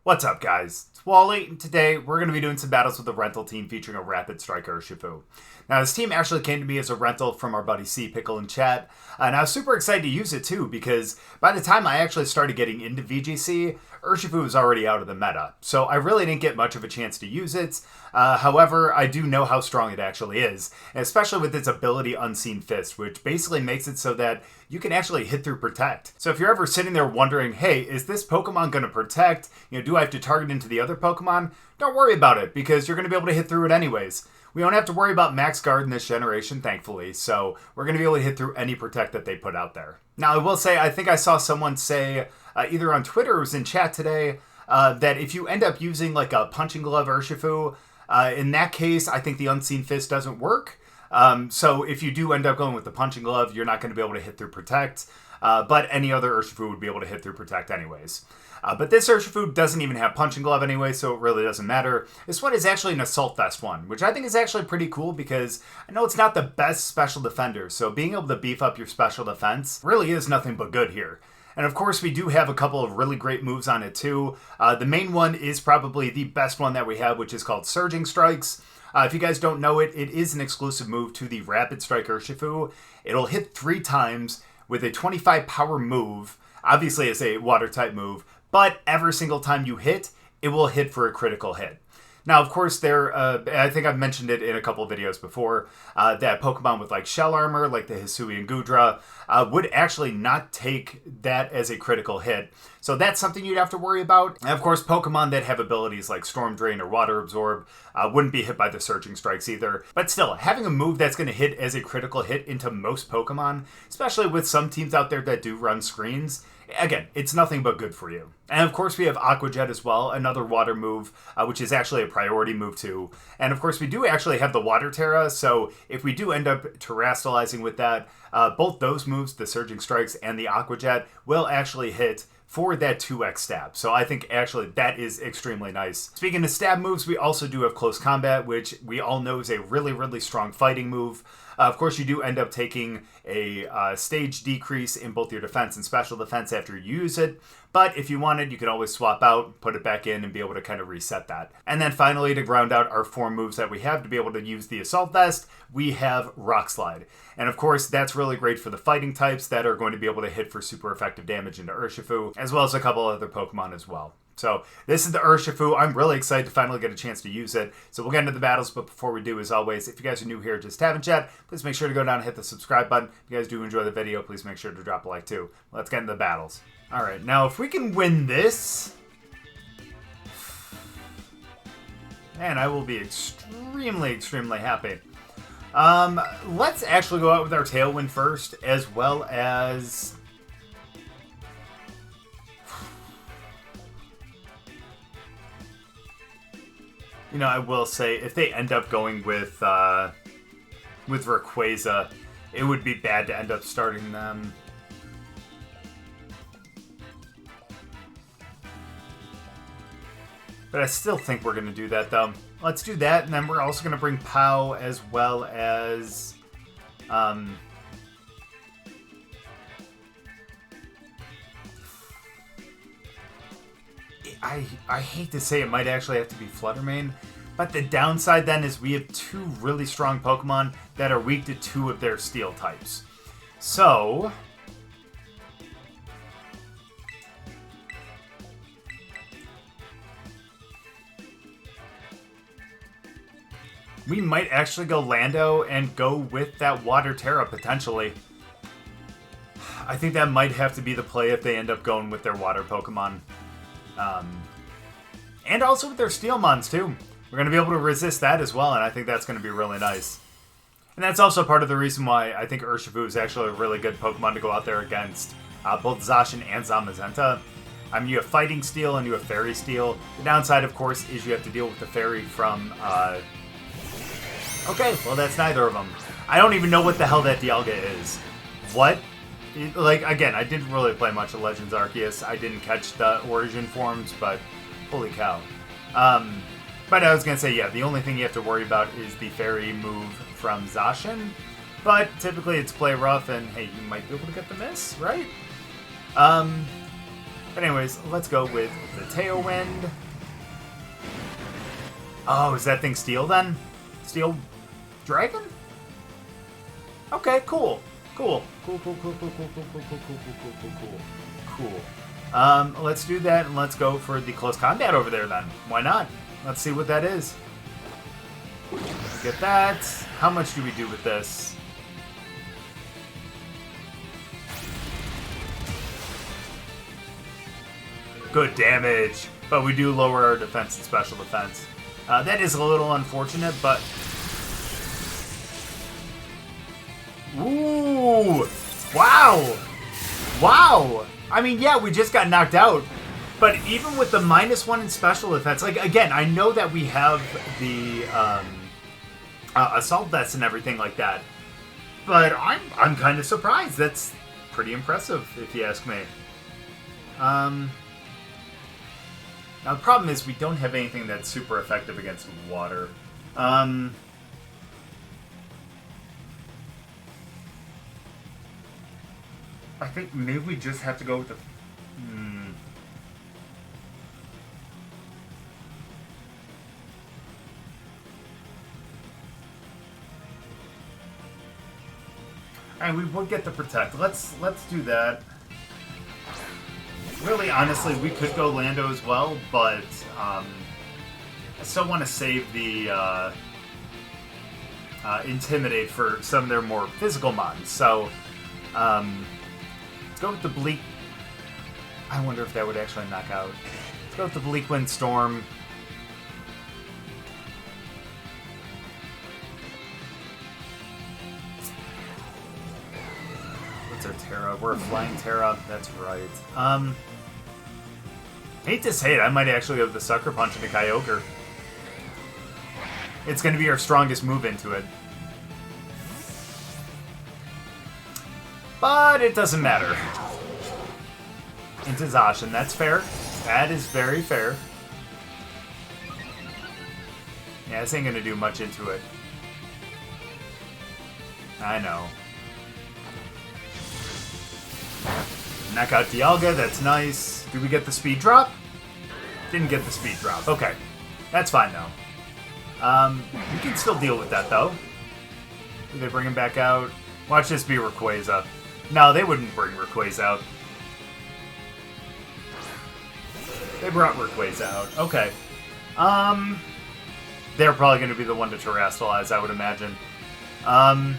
What's up, guys? It's Wally, and today we're going to be doing some battles with the rental team featuring a rapid Strike Urshifu. Now, this team actually came to me as a rental from our buddy C Pickle in chat, and I was super excited to use it too, because by the time I actually started getting into VGC, Urshifu was already out of the meta, so I really didn't get much of a chance to use it. However, I do know how strong it actually is, and especially with its ability Unseen Fist, which basically makes it so that you can actually hit through Protect. So if you're ever sitting there wondering, hey, is this Pokemon going to protect? Do I have to target into the other Pokemon? Don't worry about it, because you're going to be able to hit through it anyways. We don't have to worry about max guard in this generation, thankfully, so we're going to be able to hit through any Protect that they put out there. Now, I will say, I think I saw someone say, either on Twitter or it was in chat today, that if you end up using like a Punching Glove Urshifu, in that case, I think the Unseen Fist doesn't work. So if you do end up going with the Punching Glove, you're not going to be able to hit through Protect, but any other Urshifu would be able to hit through Protect anyways. But this Urshifu doesn't even have Punching Glove anyway, so it really doesn't matter. This one is actually an Assault Vest one, which I think is actually pretty cool because I know it's not the best special defender, so being able to beef up your special defense really is nothing but good here. And of course, we do have a couple of really great moves on it too. The main one is probably the best one that we have, which is called Surging Strikes. If you guys don't know it, it is an exclusive move to the Rapid Strike Urshifu. It'll hit 3 times with a 25 power move. Obviously, it's a water type move, but every single time you hit, it will hit for a critical hit. Now, of course, I think I've mentioned it in a couple of videos before, that Pokemon with like Shell Armor, like the Hisui and Gudra, would actually not take that as a critical hit. So that's something you'd have to worry about. And of course, Pokemon that have abilities like Storm Drain or Water Absorb wouldn't be hit by the Surging Strikes either. But still, having a move that's going to hit as a critical hit into most Pokemon, especially with some teams out there that do run screens, again, it's nothing but good for you. And of course, we have Aqua Jet as well, another water move, which is actually a priority move too. And of course, we do actually have the Water Terra, so if we do end up terastallizing with that, both those moves, the Surging Strikes and the Aqua Jet, will actually hit for that 2x stab. So I think actually that is extremely nice. Speaking of stab moves, we also do have Close Combat, which we all know is a really, really strong fighting move. Of course, you do end up taking a stage decrease in both your defense and special defense after you use it. But if you wanted, you could always swap out, put it back in, and be able to kind of reset that. And then finally, to round out our 4 moves that we have to be able to use the Assault Vest, we have Rock Slide. And of course, that's really great for the fighting types that are going to be able to hit for super effective damage into Urshifu, as well as a couple other Pokemon as well. So this is the Urshifu. I'm really excited to finally get a chance to use it. So we'll get into the battles, but before we do, as always, if you guys are new here, just tapping chat, please make sure to go down and hit the subscribe button. If you guys do enjoy the video, please make sure to drop a like too. Let's get into the battles. All right, now if we can win this, man, I will be extremely, extremely happy. Let's actually go out with our Tailwind first, as well as... I will say, if they end up going with Rayquaza, it would be bad to end up starting them. But I still think we're going to do that, though. Let's do that, and then we're also going to bring Pao as well as... I hate to say it might actually have to be Flutter Mane, but the downside then is we have 2 really strong Pokemon that are weak to 2 of their Steel types. So... we might actually go Lando and go with that Water Terra, potentially. I think that might have to be the play if they end up going with their Water Pokemon. And also with their Steel Mons, too. We're going to be able to resist that as well, and I think that's going to be really nice. And that's also part of the reason why I think Urshifu is actually a really good Pokemon to go out there against both Zacian and Zamazenta. I mean, you have Fighting Steel and you have Fairy Steel. The downside, of course, is you have to deal with the Fairy from... Okay, well, that's neither of them. I don't even know what the hell that Dialga is. What? Again, I didn't really play much of Legends Arceus. I didn't catch the origin forms, but holy cow. But I was going to say, yeah, the only thing you have to worry about is the Fairy move from Zacian. But typically it's play rough, and hey, you might be able to get the miss, right? But anyways, let's go with the Tailwind. Oh, is that thing Steel then? Steel Dragon? Okay, cool. Cool. Let's do that, and let's go for the close combat over there then. Why not? Let's see what that is. Get that. How much do we do with this? Good damage, but we do lower our defense and special defense. That is a little unfortunate, but... Ooh! Wow! Wow! I mean, yeah, we just got knocked out, but even with the -1 in special defense, like, again, I know that we have the assault vest and everything like that, but I'm kind of surprised. That's pretty impressive, if you ask me. Now, the problem is we don't have anything that's super effective against water. I think maybe we just have to go with the... Alright, we would get the Protect. Let's do that. Really, honestly, we could go Lando as well, but I still want to save the Intimidate for some of their more physical mons. So, let's go with the Bleak... I wonder if that would actually knock out. Let's go with the Bleak Wind Storm. What's our Terra? We're a Flying Terra. That's right. Hate to say it, I might actually go with the Sucker Punch into Kyogre. It's going to be our strongest move into it. But it doesn't matter. Into Zacian, that's fair. That is very fair. Yeah, this ain't going to do much into it. I know. Knock out Dialga, that's nice. Did we get the speed drop? Didn't get the speed drop. Okay. That's fine, though. We can still deal with that, though. Did they bring him back out? Watch this be Rayquaza. No, they wouldn't bring Rayquaza out. They brought Rayquaza out. Okay. They're probably going to be the one to Terrastallize, I would imagine. I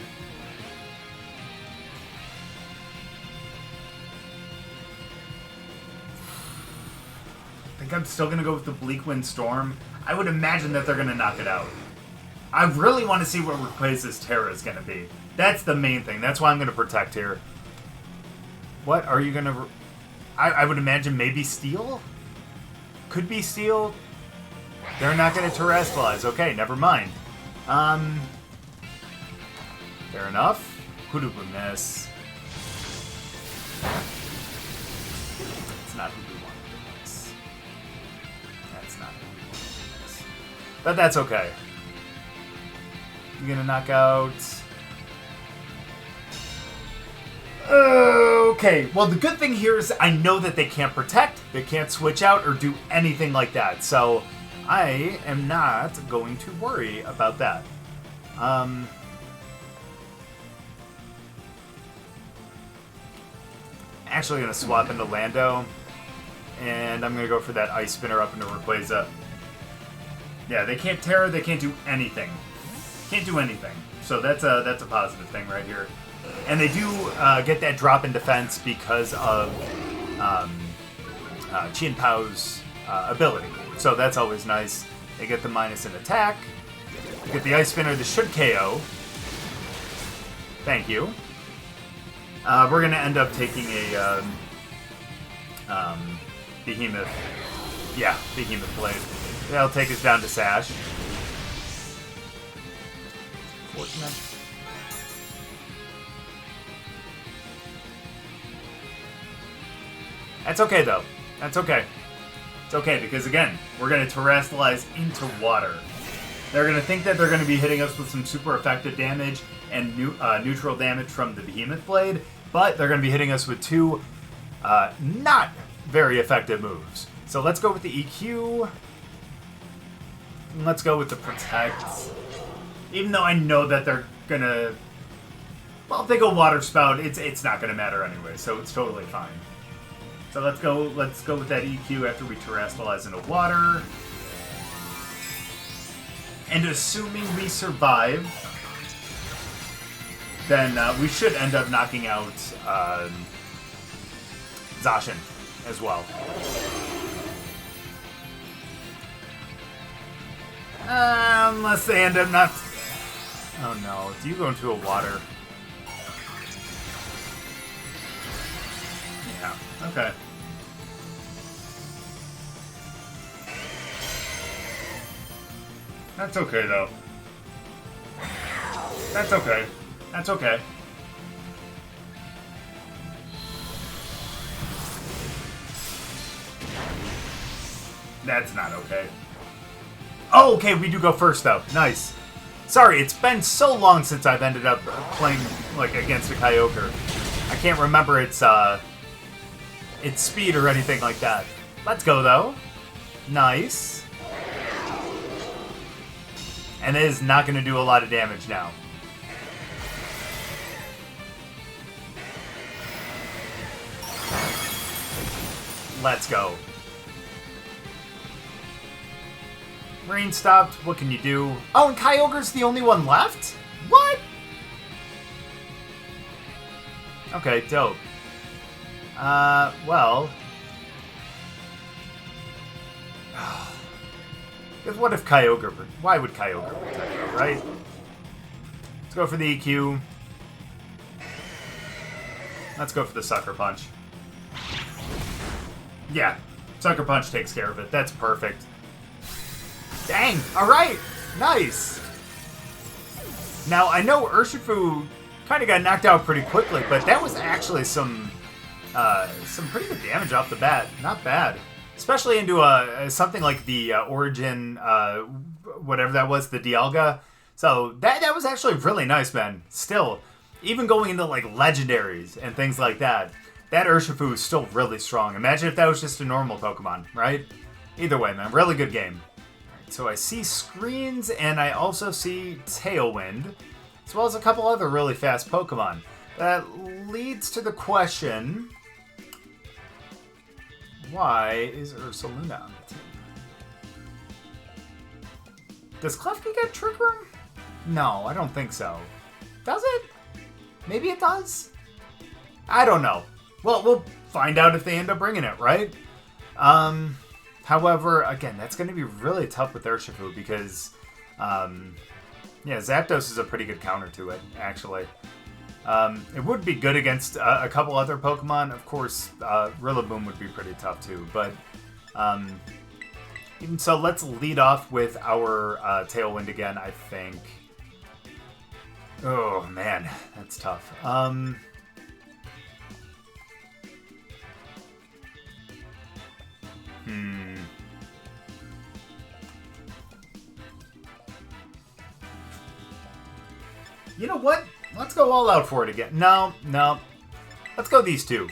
think I'm still going to go with the Bleak Wind Storm. I would imagine that they're going to knock it out. I really want to see what Rayquaza's Terra is going to be. That's the main thing. That's why I'm going to Protect here. What are you going to... I would imagine maybe Steel? Could be Steel. They're not going to Terrastallize. Okay, never mind. Fair enough. Who did we miss? It's not who we wanted to miss. That's not who we wanted to miss. But that's okay. You're going to knock out... Okay, well, the good thing here is I know that they can't Protect, they can't switch out, or do anything like that, so I am not going to worry about that. Actually going to swap into Lando, and I'm going to go for that Ice Spinner up into Rayquaza. Yeah, they can't Terra, they can't do anything. Can't do anything, so that's a positive thing right here. And they do get that drop in defense because of Chien Pao's ability. So that's always nice. They get the minus in attack. They get the Ice Spinner that should KO. Thank you. We're going to end up taking a Behemoth. Yeah, Behemoth Blade. That'll take us down to Sash. Fortunate. That's okay, though. That's okay. It's okay, because, again, we're going to Terrastallize into water. They're going to think that they're going to be hitting us with some super effective damage and neutral damage from the Behemoth Blade, but they're going to be hitting us with two not very effective moves. So let's go with the EQ. And let's go with the Protect. Even though I know that they're gonna... Well, if they go Water Spout, it's not gonna matter anyway, so it's totally fine. So let's go with that EQ after we Terrastallize into water. And assuming we survive, then we should end up knocking out Zacian as well. Unless they end up not... Oh no, do you go into a water? Yeah, okay. That's okay, though. That's okay. That's okay. That's not okay. Oh, okay, we do go first, though. Nice. Sorry, it's been so long since I've ended up playing, like, against a Kyogre. I can't remember its speed or anything like that. Let's go, though. Nice. And it is not going to do a lot of damage now. Let's go. Rain stopped. What can you do? Oh, and Kyogre's the only one left? What? Okay, dope. Well... Because what if Kyogre... Why would Kyogre protect her, right? Let's go for the EQ. Let's go for the Sucker Punch. Yeah, Sucker Punch takes care of it. That's perfect. Dang! Alright! Nice! Now, I know Urshifu kind of got knocked out pretty quickly, but that was actually some pretty good damage off the bat. Not bad. Especially into something like the Origin, whatever that was, the Dialga. So that was actually really nice, man. Still, even going into like legendaries and things like that, that Urshifu is still really strong. Imagine if that was just a normal Pokemon, right? Either way, man, really good game. Alright, so I see Screens, and I also see Tailwind, as well as a couple other really fast Pokemon. That leads to the question... Why is Ursaluna on the team? Does Klefki get Trick Room? No, I don't think so. Does it? Maybe it does? I don't know. Well, we'll find out if they end up bringing it, right? However, again, that's going to be really tough with Urshifu because, yeah, Zapdos is a pretty good counter to it, actually. It would be good against a couple other Pokemon. Of course, Rillaboom would be pretty tough too. But even so, let's lead off with our Tailwind again, I think. Oh, man, that's tough. You know what? Let's go all out for it again. No. Let's go these two.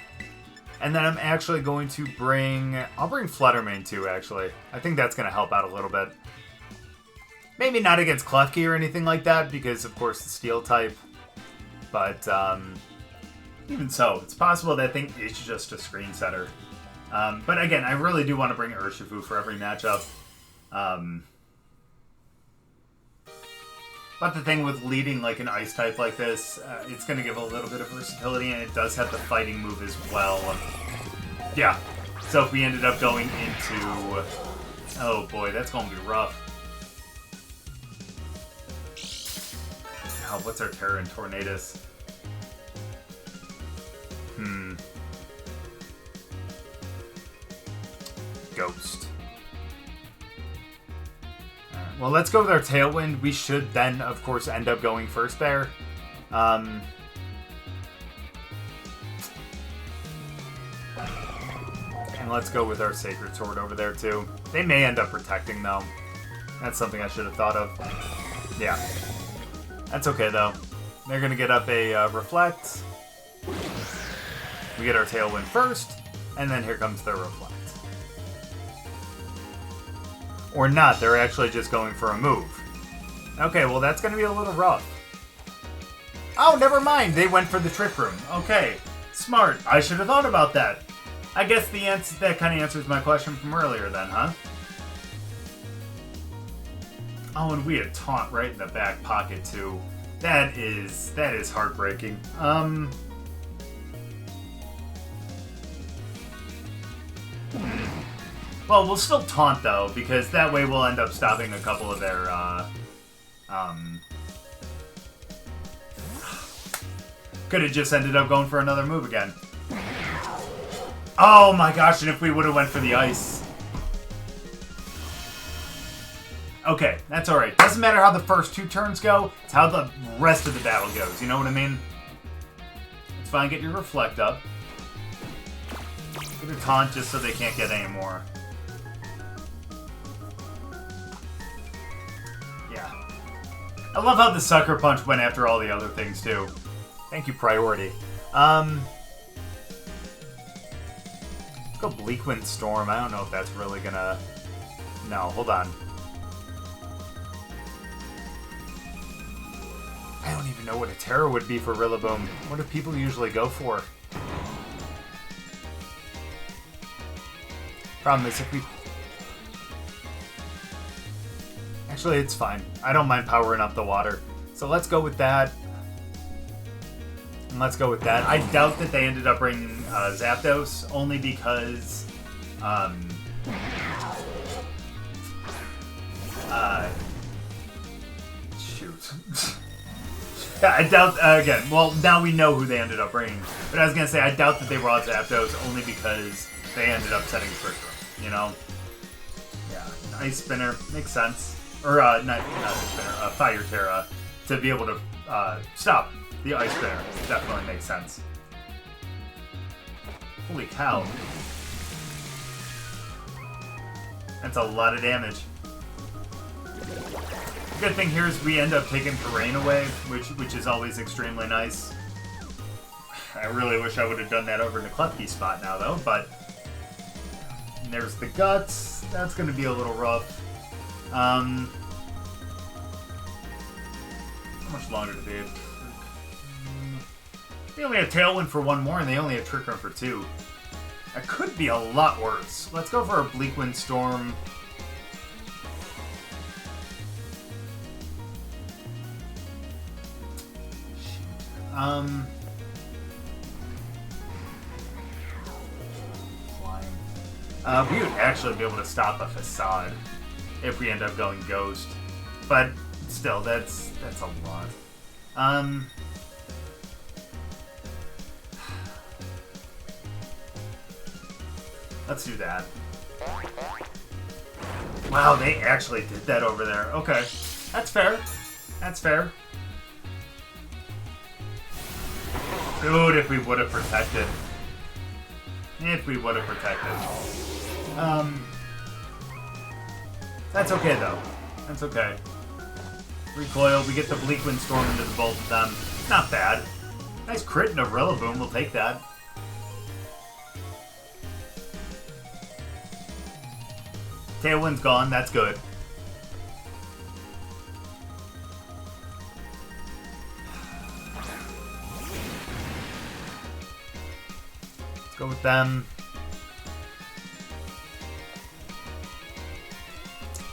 And then I'm actually going to bring... I'll bring Flutter Mane too, actually. I think that's going to help out a little bit. Maybe not against Klefki or anything like that, because, of course, the Steel type. But, even so, it's possible that thing is just a screen setter. But again, I really do want to bring Urshifu for every matchup. But the thing with leading like an ice type like this, it's going to give a little bit of versatility, and it does have the fighting move as well. Yeah, so if we ended up going into... Oh boy, that's going to be rough. Oh, what's our Terra and Tornadus? Ghost. Well, let's go with our Tailwind. We should then, of course, end up going first there. And let's go with our Sacred Sword over there, too. They may end up protecting, though. That's something I should have thought of. Yeah. That's okay, though. They're going to get up a Reflect. We get our Tailwind first. And then here comes the Reflect. Or not, they're actually just going for a move. Okay, well that's going to be a little rough. Oh, never mind, they went for the Trick Room. Okay, smart. I should have thought about that. I guess that kind of answers my question from earlier then, huh? Oh, and we had Taunt right in the back pocket too. That is heartbreaking. Well, we'll still Taunt though, because that way we'll end up stopping a couple of their could have just ended up going for another move again. Oh my gosh, and if we would have went for the ice. Okay, that's alright. Doesn't matter how the first 2 turns go, it's how the rest of the battle goes, you know what I mean? It's fine, get your Reflect up. Get a Taunt just so they can't get any more. Yeah. I love how the Sucker Punch went after all the other things too. Thank you, Priority. Let's go Bleak Wind Storm. I don't know if that's really gonna... No, hold on. I don't even know what a Terror would be for Rillaboom. What do people usually go for? Problem is if we... Actually, it's fine. I don't mind powering up the water. So let's go with that. And let's go with that. I doubt that they ended up bringing Zapdos, only because... shoot. Yeah, I doubt, again, well, now we know who they ended up bringing. But I was going to say, I doubt that they brought Zapdos only because they ended up setting Trick Room, you know? Yeah, Ice Spinner, makes sense. Or, not Ice Spinner, Fire Terra, to be able to stop the Ice Spinner. Definitely makes sense. Holy cow. That's a lot of damage. The good thing here is we end up taking terrain away, which is always extremely nice. I really wish I would have done that over to Klefki's spot now, though, but... There's the Guts. That's going to be a little rough. How much longer do they have? They only have Tailwind for 1 more, and they only have Trick Room for 2. That could be a lot worse. Let's go for a Bleak Wind Storm. Flying. We would actually be able to stop a Facade if we end up going Ghost, but still, that's a lot. Let's do that. Wow, they actually did that over there. Okay, that's fair. That's fair. Dude, if we would have protected. If we would have protected. That's okay, though. That's okay. Recoil, we get the Bleak Wind Storm into the both of them. Not bad. Nice crit and a Rillaboom, we'll take that. Tailwind's gone, that's good. Let's go with them.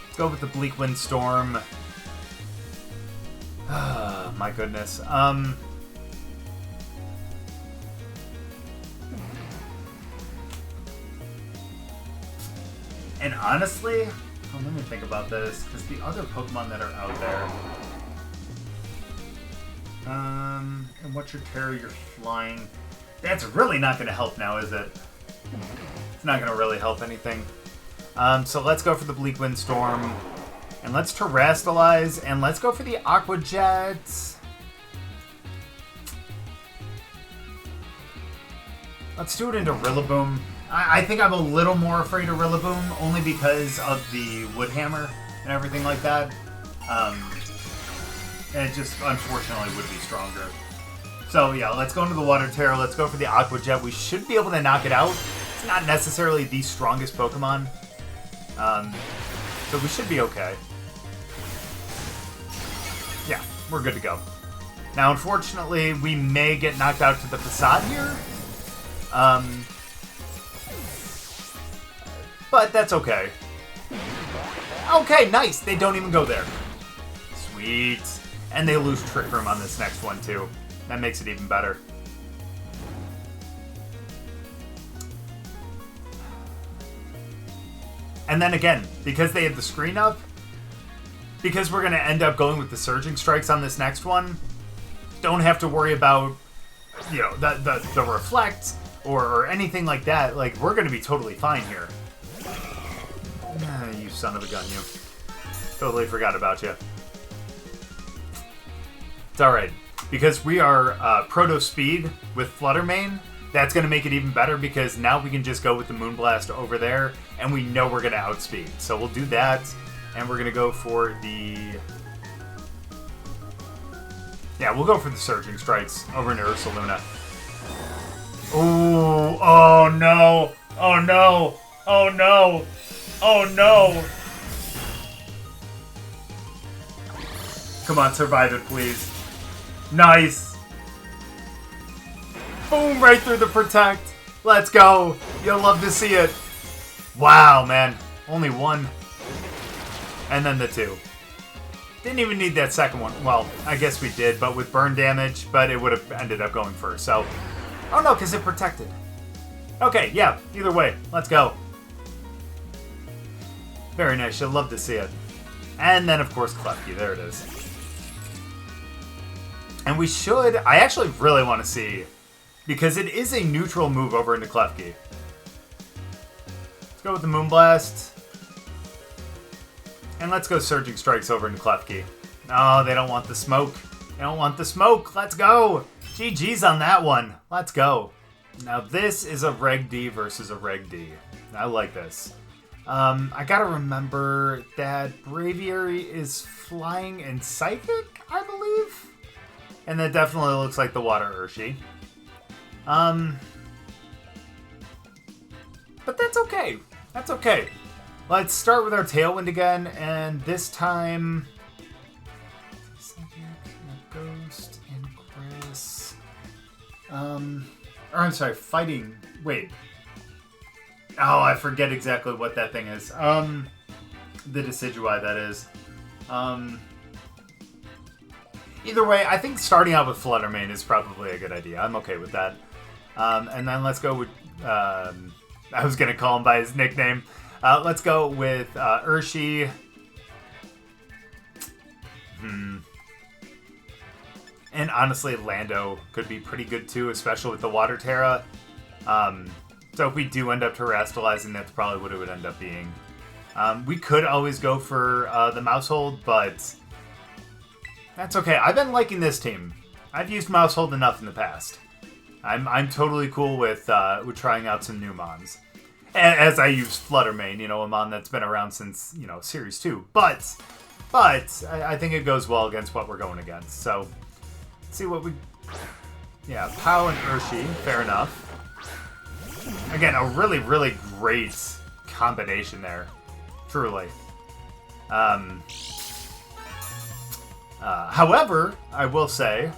Let's go with the Bleak Wind Storm. My goodness. And honestly, let me think about this, because the other Pokemon that are out there... and what's your Terra? You're Flying. That's really not going to help now, is it? It's not going to really help anything. So let's go for the Bleak Wind Storm. And let's Terrastalize, and let's go for the Aqua Jet. Let's do it into Rillaboom. I think I'm a little more afraid of Rillaboom, only because of the Wood Hammer and everything like that. And it just, unfortunately, would be stronger. So, yeah, let's go into the Water Terror. Let's go for the Aqua Jet. We should be able to knock it out. It's not necessarily the strongest Pokemon. So we should be okay. Yeah, we're good to go. Now, unfortunately, we may get knocked out to the facade here. But that's okay. Okay, nice. They don't even go there. Sweet. And they lose Trick Room on this next one, too. That makes it even better. And then again, because they have the screen up, because we're going to end up going with the Surging Strikes on this next one, don't have to worry about, you know, the Reflect or anything like that. Like, we're going to be totally fine here. Ah, you son of a gun, you. Totally forgot about you. It's alright. Because we are Proto Speed with Flutter Mane, that's going to make it even better because now we can just go with the Moonblast over there and we know we're going to outspeed. So we'll do that and we're going to go for the... Yeah, we'll go for the Surging Strikes over into Ursaluna. Ooh, oh no, oh no, oh no, oh no. Come on, survive it, please. Nice. Boom, right through the Protect. Let's go. You'll love to see it. Wow, man. Only one. And then the two. Didn't even need that second one. Well, I guess we did, but with burn damage, but it would have ended up going first, so... Oh no, because it protected. Okay, yeah, either way. Let's go. Very nice. You'll love to see it. And then, of course, Klefki. There it is. And we should... I actually really want to see... Because it is a neutral move over into Klefki. Let's go with the Moonblast. And let's go Surging Strikes over into Klefki. No, they don't want the smoke. They don't want the smoke. Let's go. GG's on that one. Let's go. Now this is a Reg D versus a Reg D. I like this. I gotta remember that Braviary is flying and Psychic, I believe? And that definitely looks like the Water Urshi. But that's okay. That's okay. Let's start with our Tailwind again, and this time... Ghost and Chris... Or I'm sorry, Fighting... Wait. Oh, I forget exactly what that thing is. The Decidueye, that is. Either way, I think starting out with Flutter Mane is probably a good idea. I'm okay with that. And then let's go with... I was going to call him by his nickname. Let's go with Urshi. And honestly, Lando could be pretty good too, especially with the Water Terra. So if we do end up terrestrializing, that's probably what it would end up being. We could always go for the Maushold, but that's okay. I've been liking this team. I've used Maushold enough in the past. I'm totally cool with trying out some new mons. As I use Flutter Mane, you know, a mon that's been around since, you know, Series 2. But I think it goes well against what we're going against. So, let's see what we... Yeah, Pao and Urshi, fair enough. Again, a really, really great combination there. Truly. However, I will say,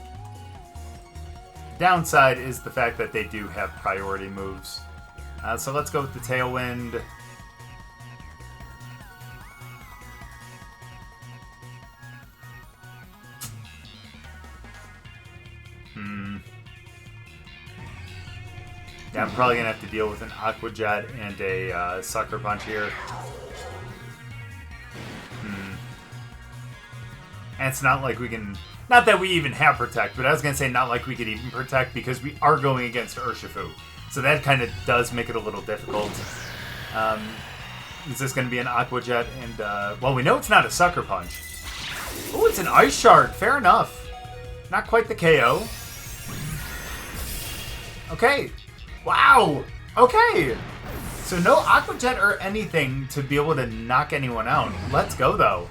downside is the fact that they do have priority moves. So let's go with the Tailwind. Yeah, I'm probably going to have to deal with an Aqua Jet and a Sucker Punch here. And it's not like we can... Not that we even have Protect, but I was going to say not like we could even Protect because we are going against Urshifu. So that kind of does make it a little difficult. Is this going to be an Aqua Jet? And, well, we know it's not a Sucker Punch. Oh, it's an Ice Shard. Fair enough. Not quite the KO. Okay. Wow. Okay. So no Aqua Jet or anything to be able to knock anyone out. Let's go, though.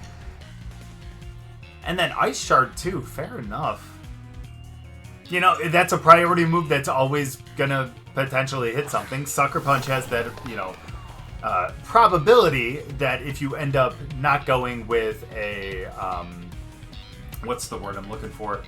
And then Ice Shard, too. Fair enough. You know, that's a priority move that's always going to potentially hit something. Sucker Punch has that, probability that if you end up not going with a, what's the word I'm looking for?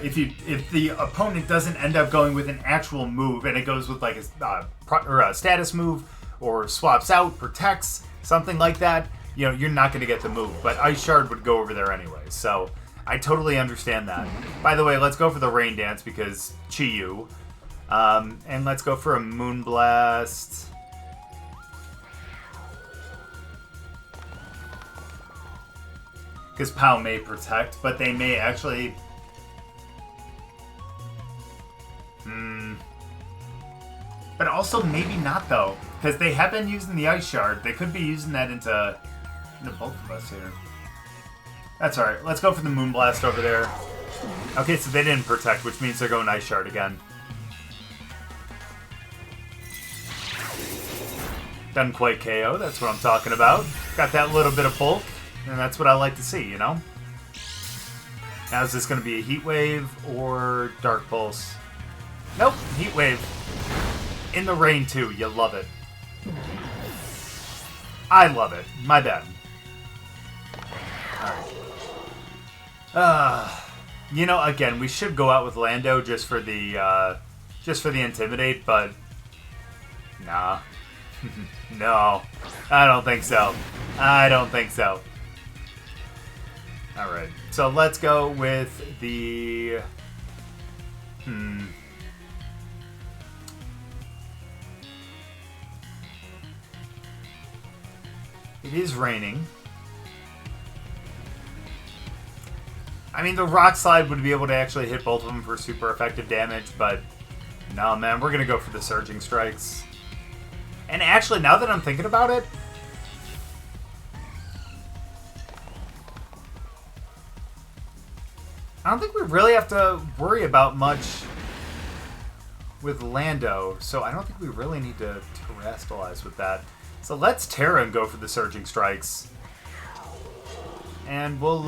If the opponent doesn't end up going with an actual move and it goes with like a status move or swaps out, protects, something like that, you're not going to get the move. But Ice Shard would go over there anyway, so I totally understand that. By the way, let's go for the Rain Dance because Chi-Yu. And let's go for a Moonblast. Because Pao may protect, but they may actually... But also maybe not, though. Because they have been using the Ice Shard. They could be using that into both of us here. That's alright. Let's go for the Moonblast over there. Okay, so they didn't protect, which means they're going Ice Shard again. Doesn't quite KO. That's what I'm talking about. Got that little bit of bulk, and that's what I like to see, Now, is this going to be a Heat Wave or Dark Pulse? Nope, Heat Wave. In the rain, too. You love it. I love it. My bad. Alright. Again, we should go out with Lando just for the Intimidate, but... Nah. No. I don't think so. I don't think so. Alright. So let's go with the... It is raining. I mean, the Rock Slide would be able to actually hit both of them for super effective damage, but no, man, we're going to go for the Surging Strikes. And actually, now that I'm thinking about it, I don't think we really have to worry about much with Lando, so I don't think we really need to Terrestrialize with that. So let's Terra and go for the Surging Strikes. And we'll,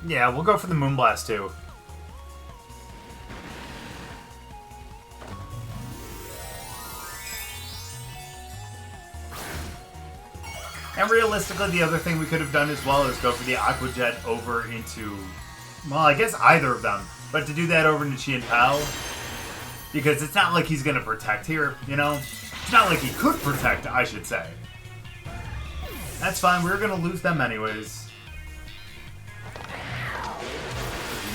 yeah, we'll go for the Moonblast, too. And realistically, the other thing we could have done as well is go for the Aqua Jet over into... Well, I guess either of them. But to do that over into Chien Pao... Because it's not like he's going to protect here, It's not like he could protect, I should say. That's fine, we're going to lose them anyways.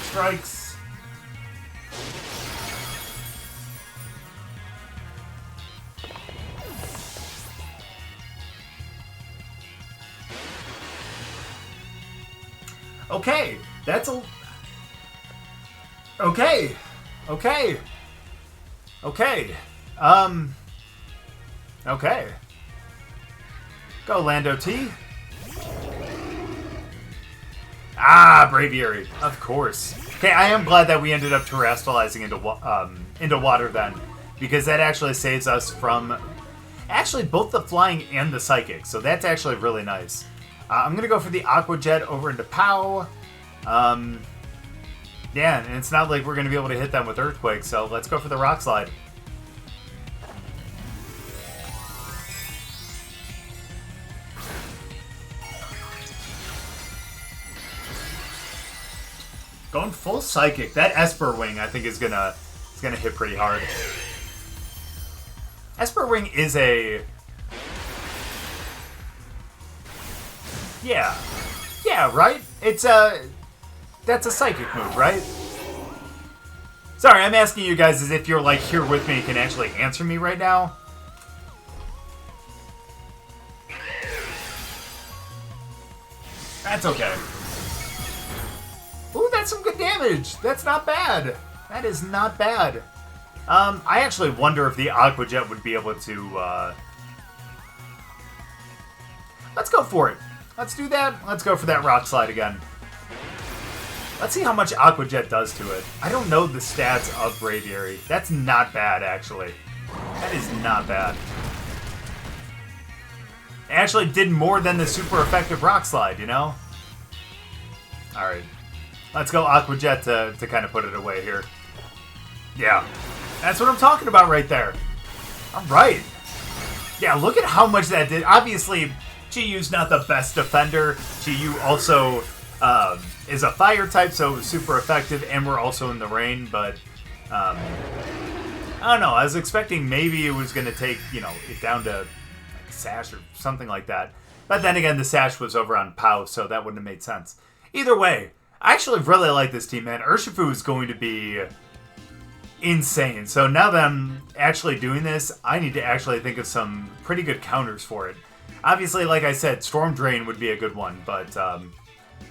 Strikes. Okay, that's a... Okay. Okay. Okay. Okay. Go, Lando T. Ah, Braviary. Of course. Okay, I am glad that we ended up terrestrializing into water then. Because that actually saves us from... Actually, both the flying and the psychic. So that's actually really nice. I'm going to go for the Aqua Jet over into Pao. Yeah, and it's not like we're going to be able to hit them with Earthquake, so let's go for the Rock Slide. Going full Psychic. That Esper Wing, I think, is gonna hit pretty hard. Esper Wing is a... Yeah. Yeah, right? It's a... That's a Psychic move, right? Sorry, I'm asking you guys as if you're, like, here with me and can actually answer me right now. That's okay. Ooh, that's some good damage. That's not bad. That is not bad. I actually wonder if the Aqua Jet would be able to, Let's go for it. Let's do that. Let's go for that Rock Slide again. Let's see how much Aqua Jet does to it. I don't know the stats of Braviary. That's not bad, actually. That is not bad. It actually did more than the super effective Rock Slide, you know? Alright. Let's go Aqua Jet to kind of put it away here. Yeah. That's what I'm talking about right there. Alright. Yeah, look at how much that did. Obviously, Chiyu's not the best defender. Chiyu also is a fire type, so it was super effective, and we're also in the rain, but I don't know. I was expecting maybe it was going to take, you know, it down to like Sash or something like that. But then again, the Sash was over on Pao, so that wouldn't have made sense. Either way, I actually really like this team, man. Urshifu is going to be insane. So now that I'm actually doing this, I need to actually think of some pretty good counters for it. Obviously, like I said, Storm Drain would be a good one, but now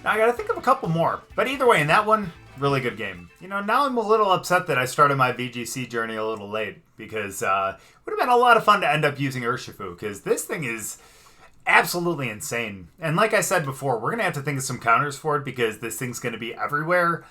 I gotta think of a couple more. But either way, in that one, really good game. You know, now I'm a little upset that I started my VGC journey a little late, because it would have been a lot of fun to end up using Urshifu, because this thing is absolutely insane. And like I said before, we're gonna have to think of some counters for it, because this thing's gonna be everywhere.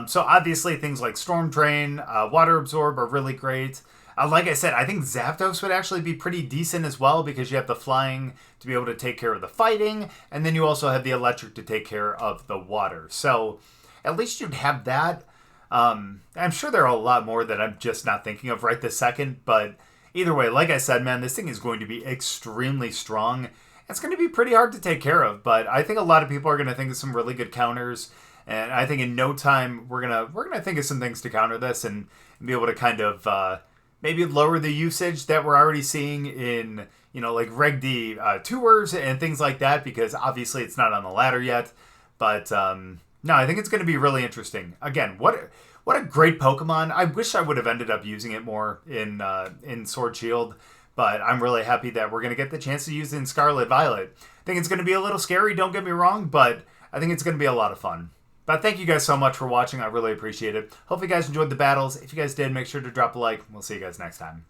So obviously things like Storm Drain, Water Absorb are really great. Like I said, I think Zapdos would actually be pretty decent as well, because you have the flying to be able to take care of the fighting, and then you also have the electric to take care of the water. So at least you'd have that. I'm sure there are a lot more that I'm just not thinking of right this second, but either way, like I said, man, this thing is going to be extremely strong. It's going to be pretty hard to take care of, but I think a lot of people are going to think of some really good counters. And I think in no time we're gonna think of some things to counter this and be able to kind of maybe lower the usage that we're already seeing in, you know, like Reg D tours and things like that, because obviously it's not on the ladder yet. But no, I think it's going to be really interesting. Again, what a great Pokemon. I wish I would have ended up using it more in Sword Shield, but I'm really happy that we're going to get the chance to use it in Scarlet Violet. I think it's going to be a little scary, don't get me wrong, but I think it's going to be a lot of fun. But thank you guys so much for watching. I really appreciate it. Hope you guys enjoyed the battles. If you guys did, make sure to drop a like. We'll see you guys next time.